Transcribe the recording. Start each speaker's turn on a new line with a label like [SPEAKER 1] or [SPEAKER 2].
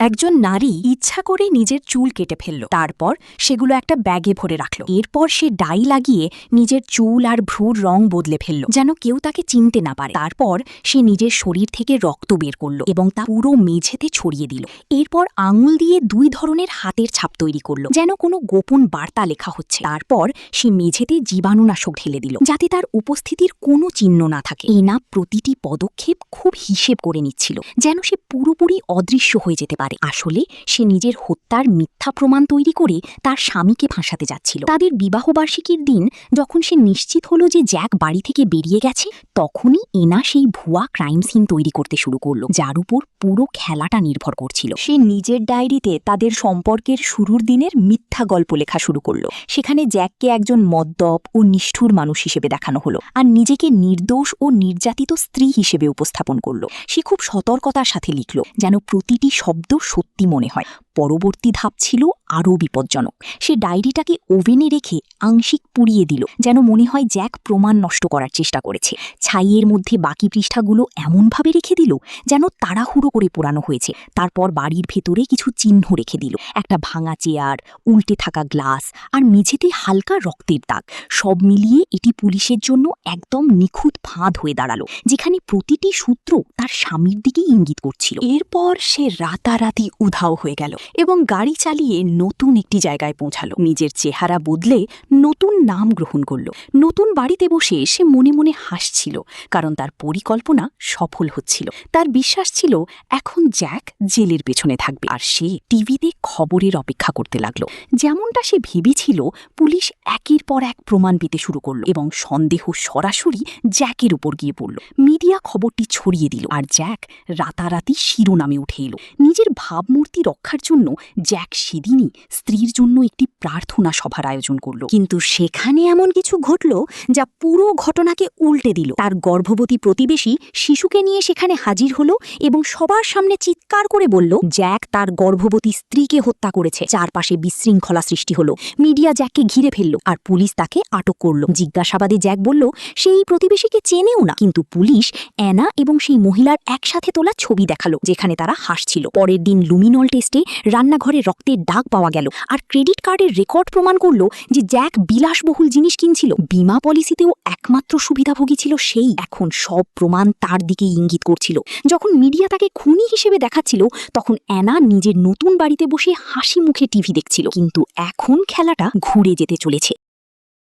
[SPEAKER 1] একজন নারী ইচ্ছা করে নিজের চুল কেটে ফেলল, তারপর সেগুলো একটা ব্যাগে ভরে রাখল। এরপর সে ডাই লাগিয়ে নিজের চুল আর ভ্রুর রং বদলে ফেলল, যেন কেউ তাকে চিনতে না পারে। তারপর সে নিজের শরীর থেকে রক্ত বের করল এবং তা পুরো মেঝেতে ছড়িয়ে দিল। এরপর আঙুল দিয়ে 2 ধরনের হাতের ছাপ তৈরি করল, যেন কোনো গোপন বার্তা লেখা হচ্ছে। তারপর সে মেঝেতে জীবাণুনাশক ঢেলে দিল, যাতে তার উপস্থিতির কোনো চিহ্ন না থাকে। এনা প্রতিটি পদক্ষেপ খুব হিসেব করে নিচ্ছিল, যেন সে পুরোপুরি অদৃশ্য হয়ে যেতে পারে। আসলে সে নিজের হত্যার মিথ্যা প্রমাণ তৈরি করে তার স্বামীকে ফাঁসাতে যাচ্ছিল। তাদের বিবাহবার্ষিকীর দিন যখন সে নিশ্চিত হলো যে জ্যাক বাড়ি থেকে বেরিয়ে গেছে, তখনই এনা সেই ভুয়া ক্রাইম সিন তৈরি করতে শুরু করলো, যার উপর পুরো খেলাটা নির্ভর করছিল। সে নিজের ডায়েরিতে তাদের সম্পর্কের শুরুর দিনের মিথ্যা গল্প লেখা শুরু করলো। সেখানে জ্যাককে একজন মদ্যপ ও নিষ্ঠুর মানুষ হিসেবে দেখানো হলো, আর নিজেকে নির্দোষ ও নির্যাতিত স্ত্রী হিসেবে উপস্থাপন করলো। সে খুব সতর্কতার সাথে লিখল, যেন প্রতিটি শব্দ সত্যি মনে হয়। পরবর্তী ধাপ ছিল আরও বিপজ্জনক। সে ডায়েরিটাকে ওভেনে রেখে আংশিক পুড়িয়ে দিল, যেন মনে হয় জ্যাক প্রমাণ নষ্ট করার চেষ্টা করেছে। ছাইয়ের মধ্যে বাকি পৃষ্ঠাগুলো এমনভাবে রেখে দিল যেন তাড়াহুড়ো করে পোড়ানো হয়েছে। তারপর বাড়ির ভেতরে কিছু চিহ্ন রেখে দিল, একটা ভাঙা চেয়ার, উল্টে থাকা গ্লাস আর মেঝেতে হালকা রক্তের দাগ। সব মিলিয়ে এটি পুলিশের জন্য একদম নিখুঁত ফাঁদ হয়ে দাঁড়ালো, যেখানে প্রতিটি সূত্র তার স্বামীর দিকে ইঙ্গিত করছিল। এরপর সে রাতারাতি উধাও হয়ে গেল এবং গাড়ি চালিয়ে নতুন একটি জায়গায় পৌঁছালো। নিজের চেহারা বদলে নতুন নাম গ্রহণ করল। নতুন বাড়িতে বসে সে মনে মনে হাসছিল, কারণ তার পরিকল্পনা সফল হচ্ছিল। তার বিশ্বাস ছিল এখন জ্যাক জেলের পেছনে থাকবে, আর সে টিভিতে খবরের অপেক্ষা করতে লাগলো। যেমনটা সে ভেবেছিল, পুলিশ একের পর এক প্রমাণ পেতে শুরু করল এবং সন্দেহ সরাসরি জ্যাকের উপর গিয়ে পড়ল। মিডিয়া খবরটি ছড়িয়ে দিল, আর জ্যাক রাতারাতি শিরোনামে উঠে এলো। নিজের ভাবমূর্তি রক্ষার জন্য জ্যাক সেদিনই স্ত্রীর জন্য একটি প্রার্থনা সভার আয়োজন করল। কিন্তু সেখানে এমন কিছু ঘটল যা পুরো ঘটনাকে উল্টে দিল। তার গর্ভবতী প্রতিবেশী শিশুকে নিয়ে সেখানে হাজির হলো এবং সবার সামনে চিৎকার করে বলল জ্যাক তার গর্ভবতী স্ত্রীকে হত্যা করেছে। চারপাশে বিশৃঙ্খলা সৃষ্টি হলো। মিডিয়া জ্যাককে ঘিরে ফেলল, আর পুলিশ তাকে আটক করল। জিজ্ঞাসাবাদে জ্যাক বলল সেই প্রতিবেশীকে চেনেও না, কিন্তু পুলিশ অ্যানা এবং সেই মহিলার একসাথে তোলা ছবি দেখালো, যেখানে তারা হাসছিল। পরের দিন লুমিনল টেস্টে রান্নাঘরে রক্তের দাগ পাওয়া গেল, আর ক্রেডিট কার্ডের রেকর্ড প্রমাণ করল যে জ্যাক বিলাসবহুল জিনিস কিনছিল। বীমা পলিসিতেও একমাত্র সুবিধাভোগী ছিল সেই। এখন সব প্রমাণ তার দিকে ইঙ্গিত করছিল। যখন মিডিয়া তাকে খুনি হিসেবে দেখাচ্ছিল, তখন অ্যানা নিজের নতুন বাড়িতে বসে হাসি মুখে টিভি দেখছিল। কিন্তু এখন খেলাটা ঘুরে যেতে চলেছে।